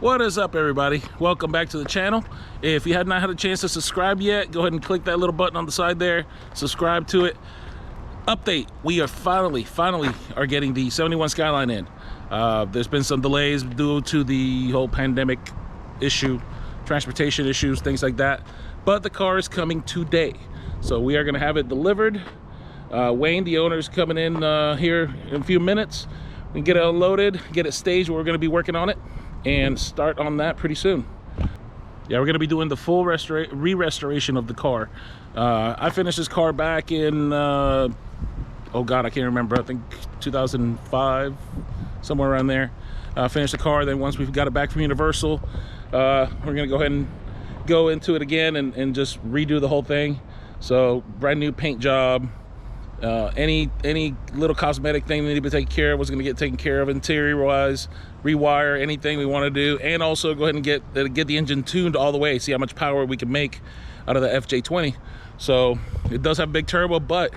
What is up, everybody? Welcome back to the channel. If you have not had a chance to subscribe yet, go ahead and click that little button on the side there, subscribe to it. Update, we are finally are getting the 71 Skyline in. There's been some delays due to the whole pandemic issue, transportation issues, things like that, but the car is coming today, so we are going to have it delivered. Wayne, the owner, is coming in here in a few minutes. We can get it unloaded, get it staged where we're going to be working on it, and start on that pretty soon. Yeah, we're going to be doing the full re-restoration of the car. I finished this car back in oh god, I can't remember, I think 2005, somewhere around there. Finished the car. Then once we've got it back from Universal, we're going to go ahead and go into it again and just redo the whole thing. So brand new paint job, any little cosmetic thing that needed to be taken care of was going to get taken care of, interior wise, rewire anything we want to do, and also go ahead and get the engine tuned all the way, see how much power we can make out of the FJ20. So it does have a big turbo, but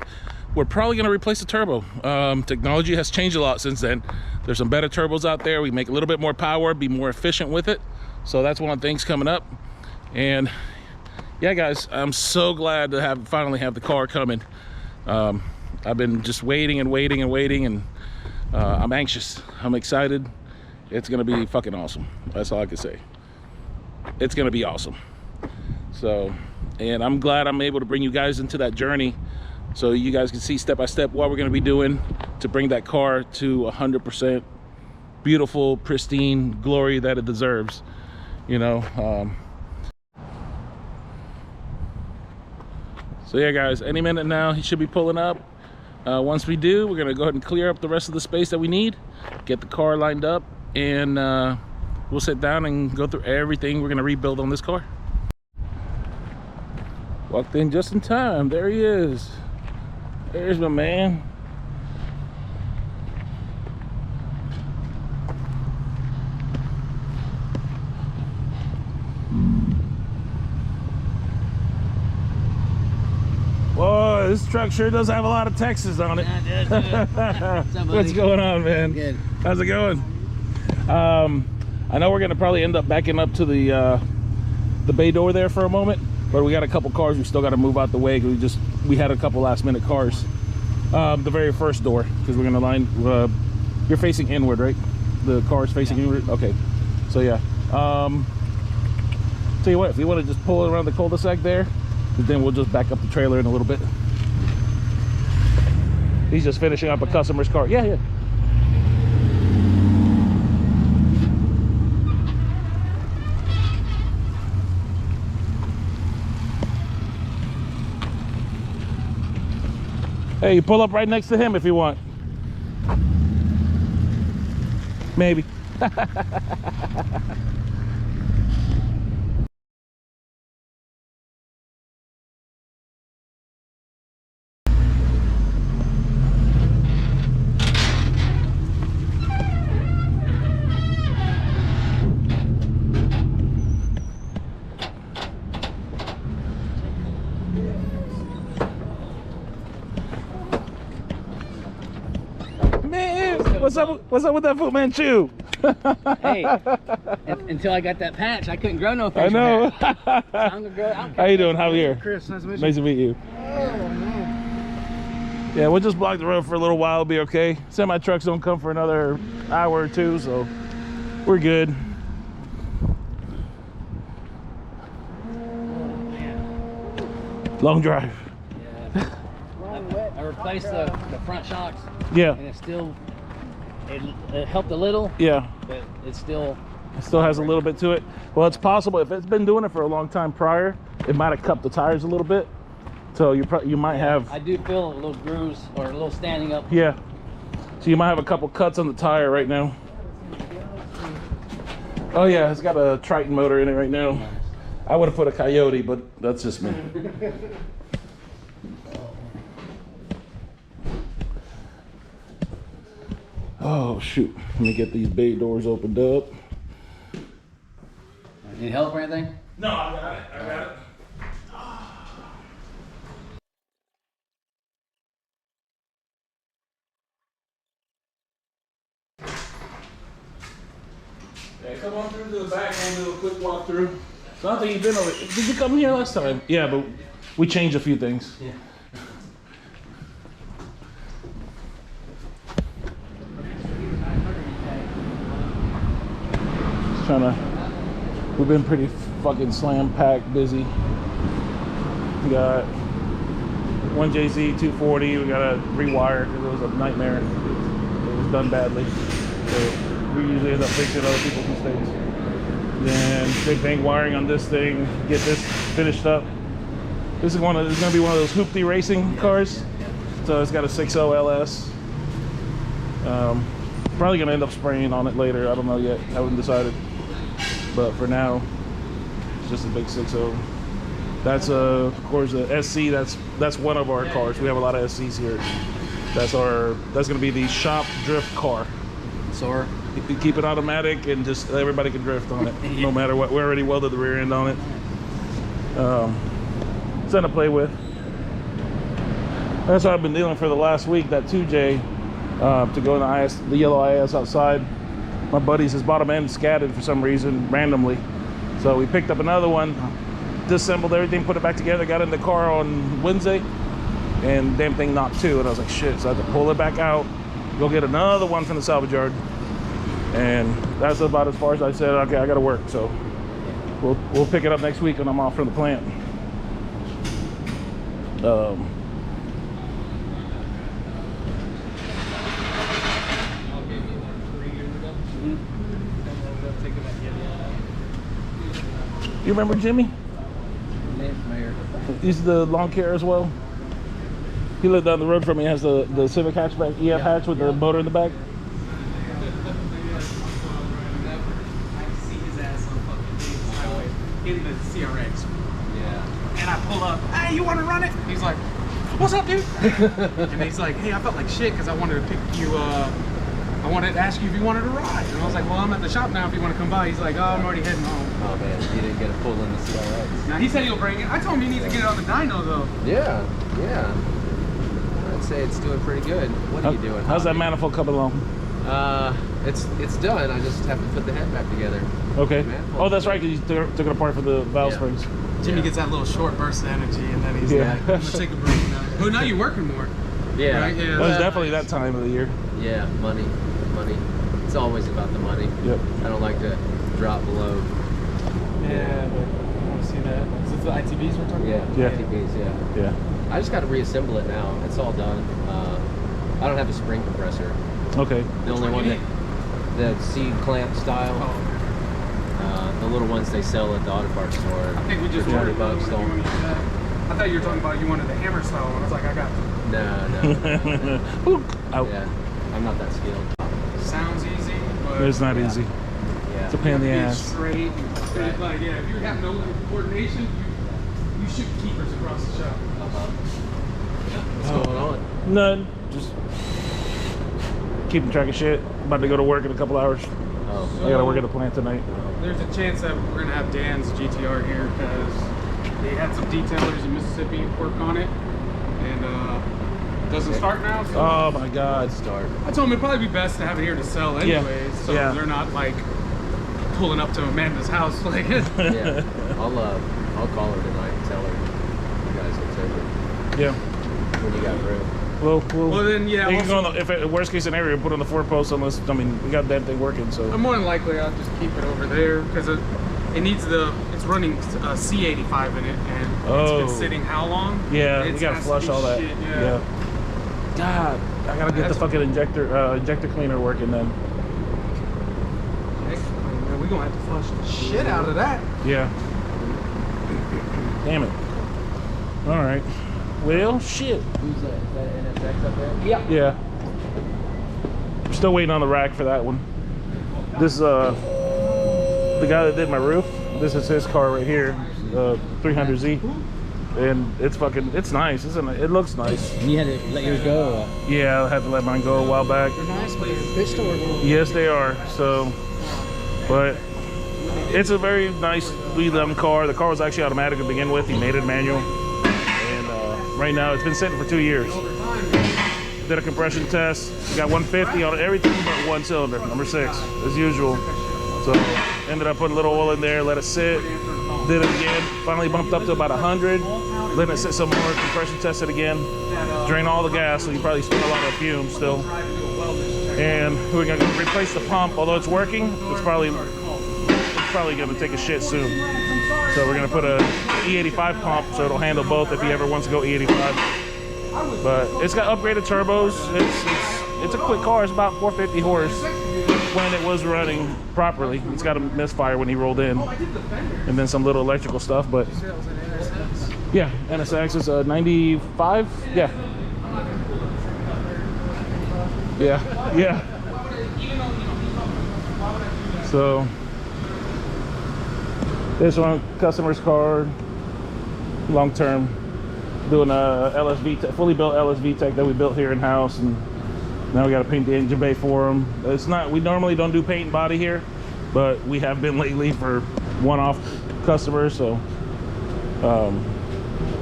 we're probably going to replace the turbo. Technology has changed a lot since then. There's some better turbos out there. We make a little bit more power, be more efficient with it. So that's one of the things coming up. And yeah, guys, I'm so glad to finally have the car coming. I've been just waiting and waiting and waiting, and I'm anxious. I'm excited. It's gonna be fucking awesome. That's all I can say. It's gonna be awesome. So, and I'm glad I'm able to bring you guys into that journey so you guys can see step by step what we're gonna be doing to bring that car to 100% beautiful, pristine glory that it deserves. You know, so yeah, guys, any minute now he should be pulling up. Once we do, we're gonna go ahead and clear up the rest of the space that we need, get the car lined up, and we'll sit down and go through everything we're gonna rebuild on this car. Walked in just in time. There he is. There's my man. Whoa, this truck sure does have a lot of Texas on it. Yeah, what's going on, man? Good. How's it going? I know we're gonna probably end up backing up to the bay door there for a moment, but we got a couple cars we still got to move out the way because we had a couple last minute cars. The very first door, because we're gonna line. You're facing inward, right? The car is facing inward. Okay. So yeah. Tell you what, if you want to just pull it around the cul-de-sac there, then we'll just back up the trailer in a little bit. He's just finishing up a customer's car. Yeah. Hey, you pull up right next to him if you want. Maybe. What's up with that Fu Manchu? Hey, until I got that patch, I couldn't grow no facial I know. hair. I'm gonna grow. How you doing, Javier? Chris, nice to meet you. Nice to meet you. Oh, man. Yeah, we'll just block the road for a little while. It'll be okay. Semi trucks don't come for another hour or two, so we're good. Long drive. Yeah. I replaced the front shocks. Yeah. And it helped a little. Yeah. But it still has a little bit to it. Well, it's possible if it's been doing it for a long time prior, it might have cupped the tires a little bit. So you might have. I do feel a little grooves or a little standing up. Yeah. So you might have a couple cuts on the tire right now. Oh yeah, it's got a Triton motor in it right now. I would have put a Coyote, but that's just me. Oh shoot, let me get these bay doors opened up. Need help or anything? No, I got it. Okay, come on through to the back and do a quick walkthrough. So I don't think you've been over. Did you come here last time? Yeah, but we changed a few things. Yeah. Just trying to. We've been pretty fucking slam packed, busy. We got one JZ 240. We got to rewire because it was a nightmare. It was done badly. So we usually end up fixing other people's mistakes. Then big thing wiring on this thing. Get this finished up. This is going to be one of those hoopty racing cars. So it's got a 6.0 LS. Probably gonna end up spraying on it later. I don't know yet. I haven't decided. But for now, it's just a big 6.0. That's of course the SC. That's one of our cars. We have a lot of SCs here. That's gonna be the shop drift car. So You keep it automatic and just everybody can drift on it, no matter what. We already welded the rear end on it. Something to play with. That's what I've been dealing for the last week. That 2J to go in the IS, the yellow IS outside. My buddies, his bottom end scattered for some reason randomly, so we picked up another one, disassembled everything, put it back together, got in the car on Wednesday, and damn thing knocked too. And I was like, shit. So I had to pull it back out, go get another one from the salvage yard. And that's about as far as I said, okay, I gotta work. So we'll pick it up next week when I'm off from the plant. You remember Jimmy? He's the lawn care as well. He lived down the road from me. He has the Civic hatchback, EF hatch with the motor in the back. In the CRX. Yeah. And I pull up, hey, you want to run it? He's like, what's up, dude? And he's like, hey, I felt like shit because I wanted to pick you, I wanted to ask you if you wanted to ride. And I was like, well, I'm at the shop now if you want to come by. He's like, oh, I'm already heading home. Oh man, you didn't get a pull in the CRX. Now, he said he'll bring it. I told him he needs to get it on the dyno, though. Yeah. I'd say it's doing pretty good. What are you doing? How's that manifold coming along? It's done. I just have to put the head back together. Okay. Oh, that's right, because you took it apart for the valve springs. Jimmy gets that little short burst of energy, and then he's like, I'm going to take a break now. Well, now you're working more. Yeah. Right? Yeah. Well, it's definitely that time of the year. Yeah, money. It's always about the money. Yep. I don't like to drop below. Yeah, but I want to see that. Is this the ITBs we're talking about? Yeah. ITBs, yeah. I just got to reassemble it now. It's all done. I don't have a spring compressor. Okay. The only one the seed clamp style. Oh. The little ones they sell at the auto parts store. I think we just $40 ordered those. bucks. You wanna use that? I thought you were talking about you wanted the hammer style one. I was like, I got you. No. Out. Yeah, I'm not that skilled. Sounds easy, but It's not easy. Yeah. It's a pain in the being ass. straight. Right. Like, yeah, if you have no coordination, you shoot keepers across the shop. What's going on? None. Just keeping track of shit. About to go to work in a couple hours. Oh. I gotta work at the plant tonight. There's a chance that we're gonna have Dan's GTR here because they had some detailers in Mississippi work on it, and doesn't start now. So Oh my God. Start. I told him it'd probably be best to have it here to sell anyways, so they're not like pulling up to Amanda's house like. Yeah. I'll call her tonight and tell her you guys will take it Yeah. when you got room. Well, then, yeah. You can go on the, if it, worst case scenario, put it on the 4-post unless, I mean, we got that thing working, so. More than likely, I'll just keep it over there because it needs it's running C85 in it, and it's been sitting how long? Yeah, you gotta flush all that. Shit, yeah. God, I gotta get the fucking injector cleaner working then. Man, we're gonna have to flush the shit out of that. Yeah. Damn it. All right. Well, shit. Who's that? Is that NSX up there? Yeah. Yeah. I'm still waiting on the rack for that one. This is the guy that did my roof. This is his car right here, 300Z, and it's nice. It looks nice. You had to let yours go. Yeah, I had to let mine go a while back. They're nice, but Yes, they are. So, but it's a very nice 311 car. The car was actually automatic to begin with. He made it manual. Right now, it's been sitting for 2 years. Did a compression test. We got 150 on everything but one cylinder, number 6, as usual. So ended up putting a little oil in there, let it sit, did it again, finally bumped up to about 100, letting it sit some more, compression test it again, drain all the gas, so you probably smell a lot of fumes still. And we're gonna replace the pump, although it's working, it's probably gonna take a shit soon. So we're gonna put a E85 pump so it'll handle both if he ever wants to go E85. But it's got upgraded turbos. It's a quick car. It's about 450 horse when it was running properly. It's got a misfire when he rolled in, and then some little electrical stuff. But yeah, NSX is a 95. Yeah. Yeah. So this one, customer's car, long term, doing a LSV tech, fully built LSV tech that we built here in house, and now we got to paint the engine bay for them. It's not, we normally don't do paint and body here, but we have been lately for one-off customers. So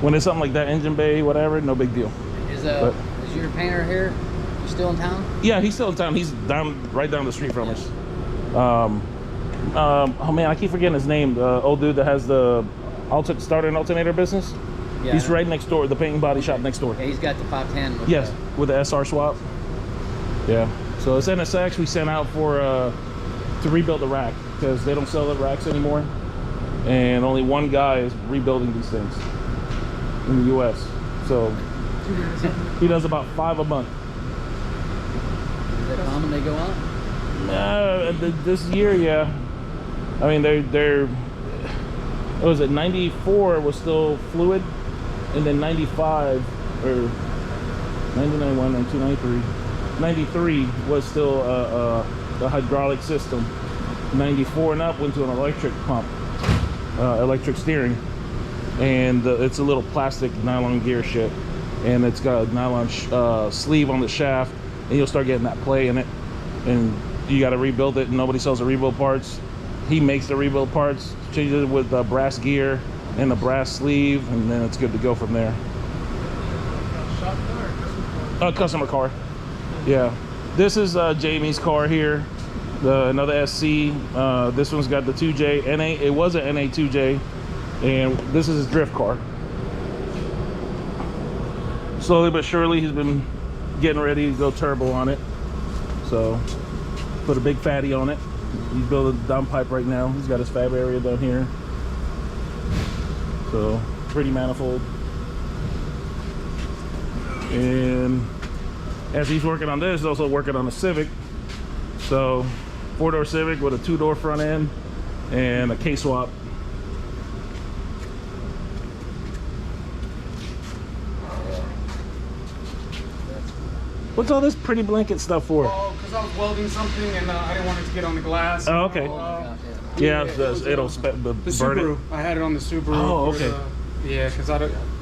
when it's something like that, engine bay, whatever, no big deal. Is your painter here? You still in town? Yeah, he's still in town. He's right down the street from us. Oh man, I keep forgetting his name. The old dude that has the starter and alternator business. Yeah, he's right next door, the paint and body shop next door. Yeah, he's got the 510. Yes, with the SR swap. Yeah, so it's NSX. We sent out for to rebuild the rack because they don't sell the racks anymore, and only one guy is rebuilding these things in the U.S. So he does about 5 a month. Is that common they go out? This year, yeah. I mean, they're what was it? 94 was still fluid, and then 95 or 99, 1, 92, 93. 93 was still the hydraulic system. 94 and up went to an electric pump, electric steering, and it's a little plastic nylon gear shit, and it's got a nylon sleeve on the shaft, and you'll start getting that play in it, and you got to rebuild it, and nobody sells the rebuild parts. He makes the rebuild parts, changes it with the brass gear and the brass sleeve, and then it's good to go from there. Customer car. Yeah, this is Jamie's car here, another SC. This one's got the 2J NA. It was an NA 2J, and this is his drift car. Slowly but surely, he's been getting ready to go turbo on it. So put a big fatty on it. He's building a down pipe right now. He's got his fab area down here. So pretty manifold. And as he's working on this, he's also working on a Civic. So 4-door Civic with a 2-door front end and a K-swap. What's all this pretty blanket stuff for? Oh, because I was welding something and I didn't want it to get on the glass. Oh, okay. Yeah, it'll burn Subaru. it. I had it on the Subaru. Oh, okay. Yeah, because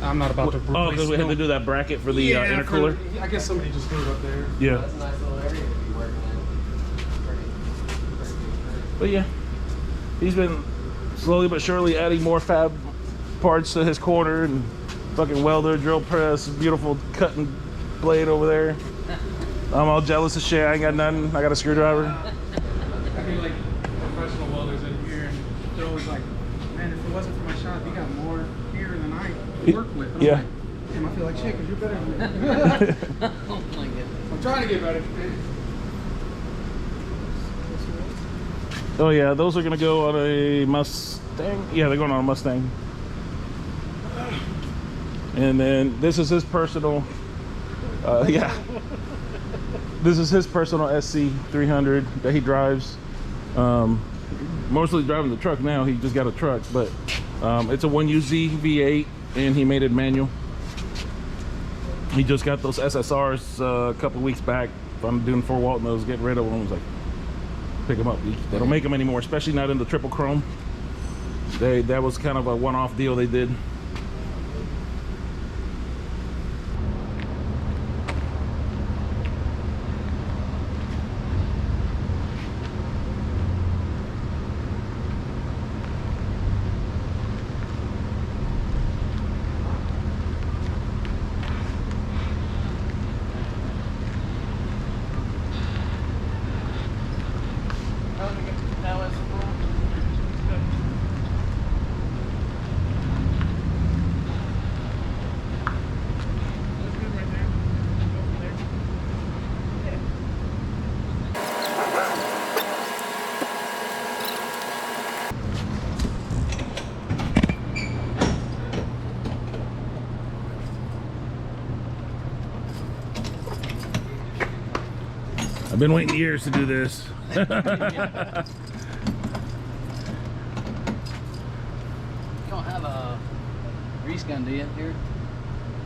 I'm not about to replace. Oh, because we had to do that bracket for the intercooler? I guess somebody just threw it up there. Yeah. That's a nice little area to be working in. But yeah, he's been slowly but surely adding more fab parts to his corner, and fucking welder, drill press, beautiful cutting blade over there. I'm all jealous of shit. I ain't got nothing. I got a screwdriver. I mean, like professional welders in here, and they're always like, man, if it wasn't for my shop, you got more here than I work with. And Yeah. I'm like, damn, I feel like shit because you're better than me. Oh my goodness. I'm trying to get better. Oh yeah, those are gonna go on a Mustang. Yeah, they're going on a Mustang. And then this is his personal. Yeah. This is his personal SC300 that he drives. Mostly driving the truck now. He just got a truck, but it's a 1UZ V8, and he made it manual. He just got those SSRs a couple weeks back. I'm doing Fort Walton. I was getting rid of them. I was like, pick them up. They don't make them anymore, especially not in the triple chrome. That was kind of a one-off deal they did. Now it's been waiting years to do this. You don't have a grease gun, do you, here?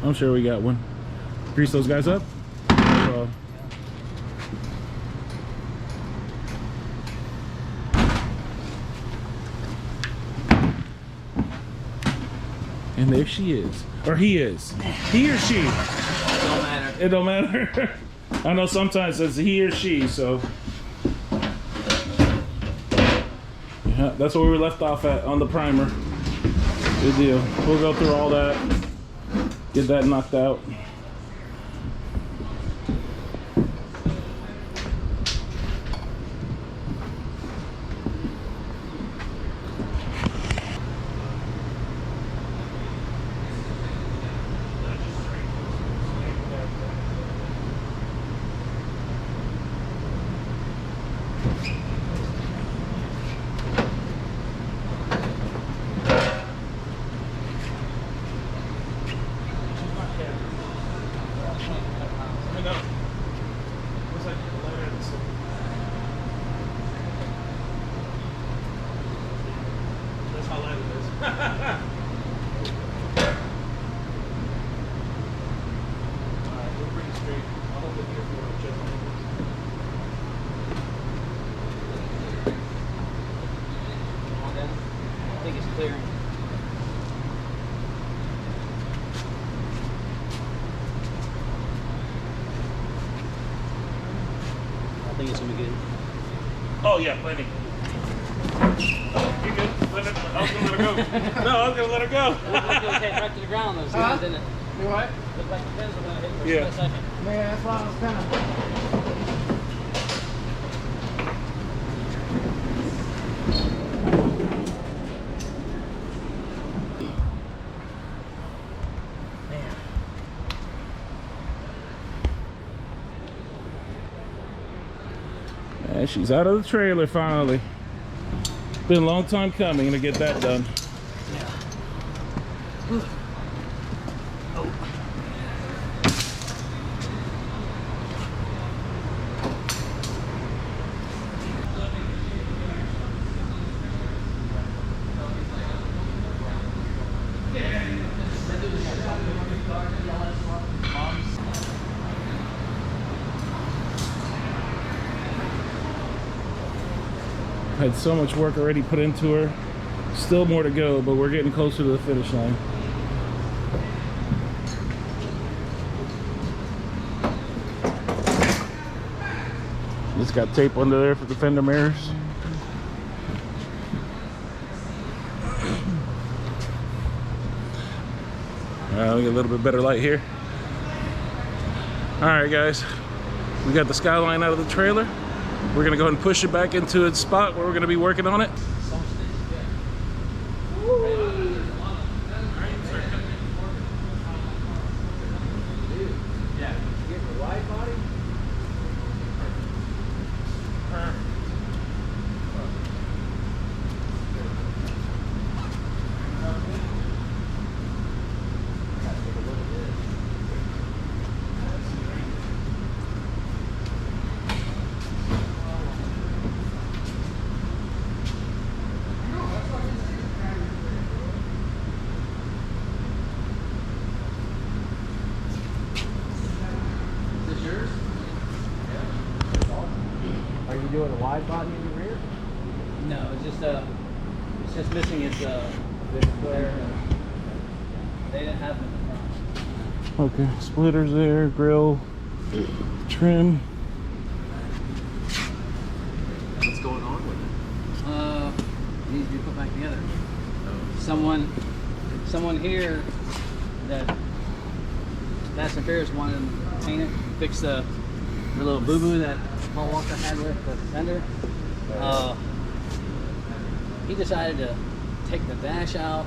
I'm sure we got one. Grease those guys up. And there she is. Or he is. He or she. It don't matter. It don't matter. I know sometimes it's he or she, so. Yeah, that's where we were left off at on the primer. Good deal. We'll go through all that. Get that knocked out. I think it's clearing. I think it's gonna be good. Oh yeah, plenty. You good? I was gonna let her go. No, I was gonna let her go. It looked like it was heading right to the ground though, so didn't it? You what? Looked like the pins were gonna hit for a Yeah. split second. Yeah, that's what I was kind of. And she's out of the trailer finally. Been a long time coming to get that done. Had so much work already put into her. Still more to go, but we're getting closer to the finish line. Just got tape under there for the fender mirrors. We get a little bit better light here. All right, guys, we got the Skyline out of the trailer. We're gonna go ahead and push it back into its spot where we're gonna be working on it. Are you doing a wide body in the rear? No, it's just missing its big flare. They didn't have them in the front. Okay, splitters there, grill, trim. What's going on with it? It needs to be put back together. Someone here that Fast and Furious wanted to paint it, fix the little boo-boo that Paul Walker had with the fender. He decided to take the dash out,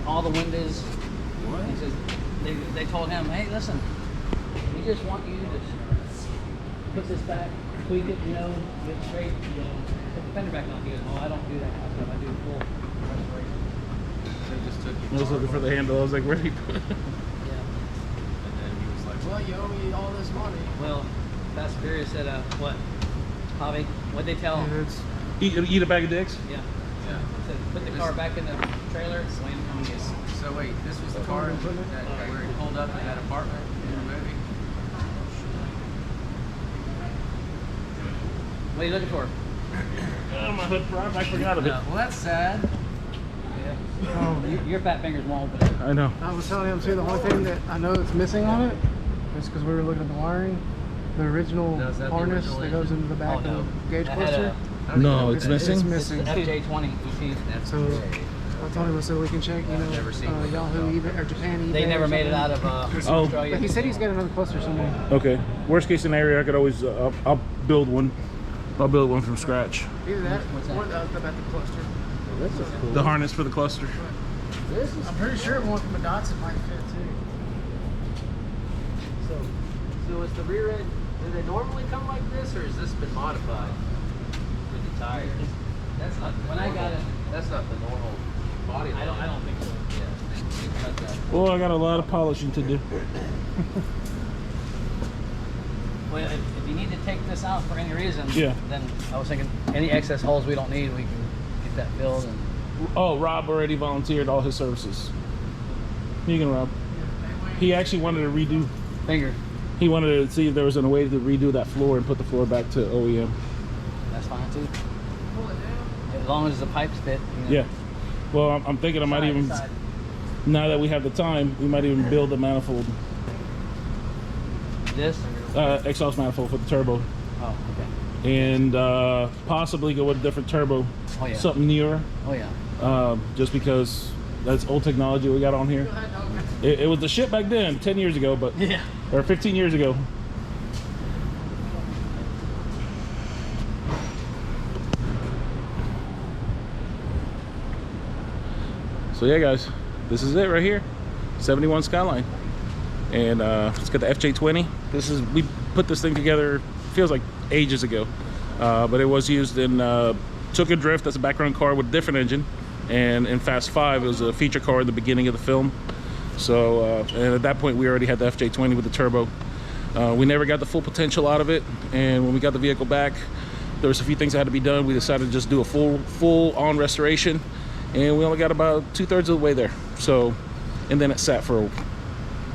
all the windows. What? He says they told him, hey, listen, we just want you to put this back, tweak it, you know, get it straight, you know, put the fender back on. He goes, oh, I don't do that kind of stuff. I do full restoration. They just took I was looking for the handle. I was like, where did he put it? Yeah. and then he was like, well, you owe me all this money. Well, Fast and Furious said, what? Hobby? What'd they tell him? Eat a bag of dicks? Yeah. Said, put the car back in the trailer, Wayne come and get it. So wait, this was the car that where he pulled up in that apartment in the movie? What are you looking for? Oh, my hood prop, I forgot of it. Well, that's sad. Yeah. Your fat fingers won't open it. I know. I was telling him too, the only thing that I know that's missing on it is because we were looking at the wiring, the original No, is that the harness original that goes into the back Oh, no. of the gauge That had cluster. No, it's missing? It's It's missing. FJ20 ECU. That's So great. I told him, I said we can check, you know, never seen one. Yahoo, eBay, or Japan, eBay. They never or made it out something. of Oh. Australia. But he said he's got another cluster somewhere. Okay. Worst case scenario, I could always, I'll build one. I'll build one from scratch. Either that, What's that? or about the cluster. This is cool. The harness for the cluster. This is I'm pretty sure one from a Datsun might fit too. So is the rear end, do they normally come like this, or has this been modified with the tires? That's not the When I got it, That's not the normal body line. I don't think so. Yeah. Cut that. Well, I got a lot of polishing to do. Well, if you need to take this out for any reason, Yeah. then I was thinking any excess holes we don't need, we can get that filled. And Oh, Rob already volunteered all his services. MUGEN ROB. He actually wanted to redo. finger, He wanted to see if there was a way to redo that floor and put the floor back to OEM. that's fine too. As long as the pipes fit. You know. Yeah. Well, I'm thinking I might Side to even, side. now that we have the time, we might even build a manifold, This? exhaust manifold for the turbo, Oh, okay. and possibly go with a different turbo, Oh yeah. something newer, Oh yeah. just because that's old technology we got on here. It was the shit back then, 10 years ago, but Yeah. or 15 years ago. So yeah, guys, this is it right here, 71 Skyline, and it's got the FJ20. We put this thing together, feels like ages ago, but it was used in Took a Drift. That's a background car with a different engine, and in Fast 5 it was a feature car at the beginning of the film. So and at that point we already had the FJ20 with the turbo. We never got the full potential out of it, and when we got the vehicle back, there was a few things that had to be done. We decided to just do a full on restoration, and we only got about 2/3 of the way there. So, and then it sat for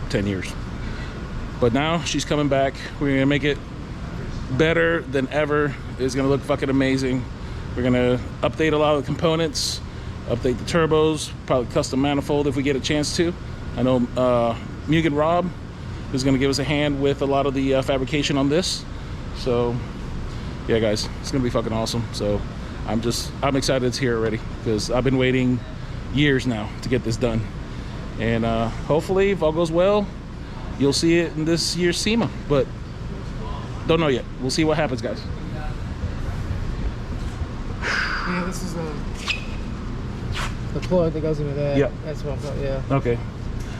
10 years. But now she's coming back. We're gonna make it better than ever. It's gonna look fucking amazing. We're gonna update a lot of the components, update the turbos, probably custom manifold if we get a chance to. I know MUGEN ROB is gonna give us a hand with a lot of the fabrication on this. So yeah, guys, it's gonna be fucking awesome. So I'm excited it's here already, because I've been waiting years now to get this done. And hopefully, if all goes well, you'll see it in this year's SEMA, but don't know yet. We'll see what happens, guys. Yeah, this is the plug that goes into that. Yeah. That's what I'm talking. Yeah. Okay.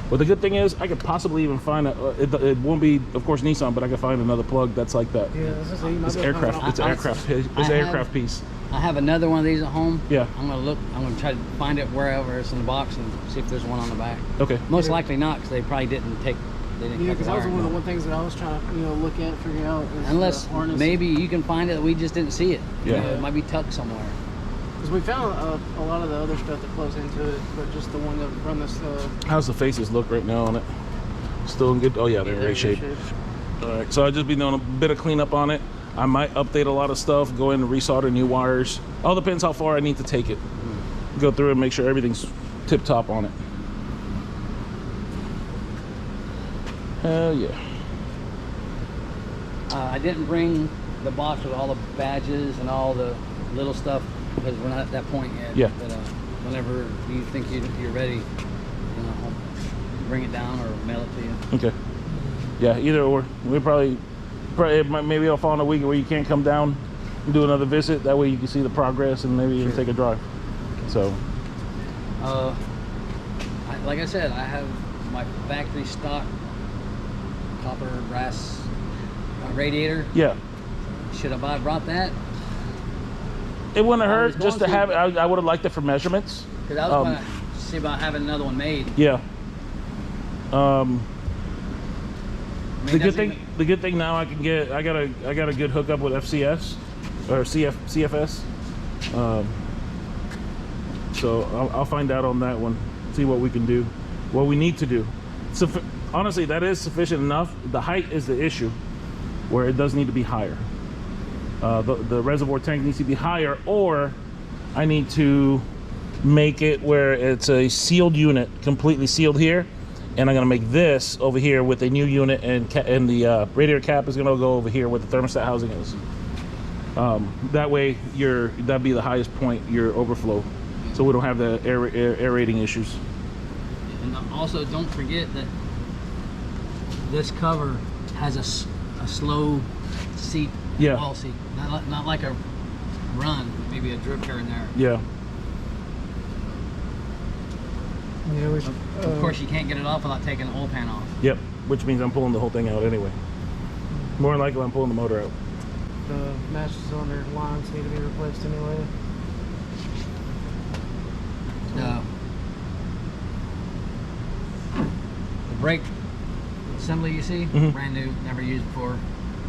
Well, the good thing is I could possibly even find it won't be, of course, Nissan, but I could find another plug that's like that. Yeah. This is you might It's be able to aircraft. find It's it. aircraft. It's I an have- aircraft piece. I have another one of these at home. Yeah. I'm gonna try to find it wherever it's in the box and see if there's one on the back. Okay. Most likely not, because they probably didn't Yeah, cut the because that was wiring. one of the things that I was trying to look at, figure out. is Unless the harness. maybe you can find it, we just didn't see it. You Yeah. know, it might be tucked somewhere. Because we found a lot of the other stuff that flows into it, but just the one that run this. How's the faces look right now on it? Still in good? Oh yeah, they're in great shape. All right. So I just be doing a bit of cleanup on it. I might update a lot of stuff, go in and resolder new wires. All depends how far I need to take it. Go through and make sure everything's tip top on it. Hell yeah. I didn't bring the box with all the badges and all the little stuff because we're not at that point yet. Yeah. But whenever you think you're ready, I'll bring it down or mail it to you. Okay. Yeah, either or. We probably maybe I'll fall in a week where you can't come down and do another visit. That way you can see the progress and maybe even take a drive. So. Like I said, I have my factory stock copper brass radiator. Yeah. Should have brought that? It wouldn't have I was hurt just to going to- have it. I would have liked it for measurements. Because I was going to see about having another one made. Yeah. I mean, The good thing, the good thing now I got a good hookup with FCS or CFS. So I'll find out on that one, see what we can do, what we need to do. So honestly, that is sufficient enough. The height is the issue, where it does need to be higher. The reservoir tank needs to be higher, or I need to make it where it's a sealed unit, completely sealed here, and I'm gonna make this over here with a new unit, and the radiator cap is gonna go over here where the thermostat housing is. That way that'd be the highest point, your overflow, so we don't have the aerating issues. And also, don't forget that this cover has a slow seat, Yeah. wall seat, not like a run, maybe a drip here and there. Yeah. Yeah, we Of course, you can't get it off without taking the oil pan off. Yep. Which means I'm pulling the whole thing out anyway. More than likely, I'm pulling the motor out. the master cylinder lines need to be replaced anyway. No. The brake assembly you see, brand new, never used before,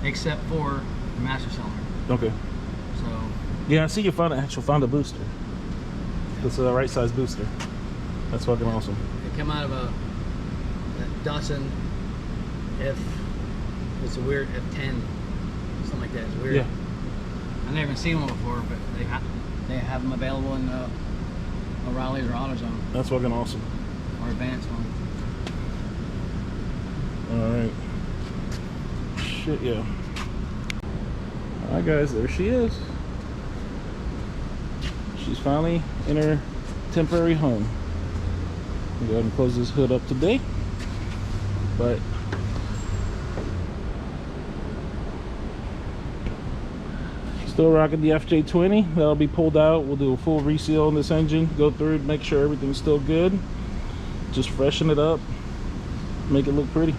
except for the master cylinder. Okay. So Yeah, I see you found a booster. This is the right size booster. That's fucking awesome. it came out of a Datsun it's a weird F10, something like that. It's weird. Yeah. I've never even seen one before, but they have them available in O'Reilly's or AutoZone That's fucking awesome. or Advanced one. Alright. Shit, yeah. Alright guys, there she is. She's finally in her temporary home. We'll go ahead and close this hood up today. But still rocking the FJ20. That'll be pulled out. We'll do a full reseal on this engine, go through it, make sure everything's still good. Just freshen it up, make it look pretty.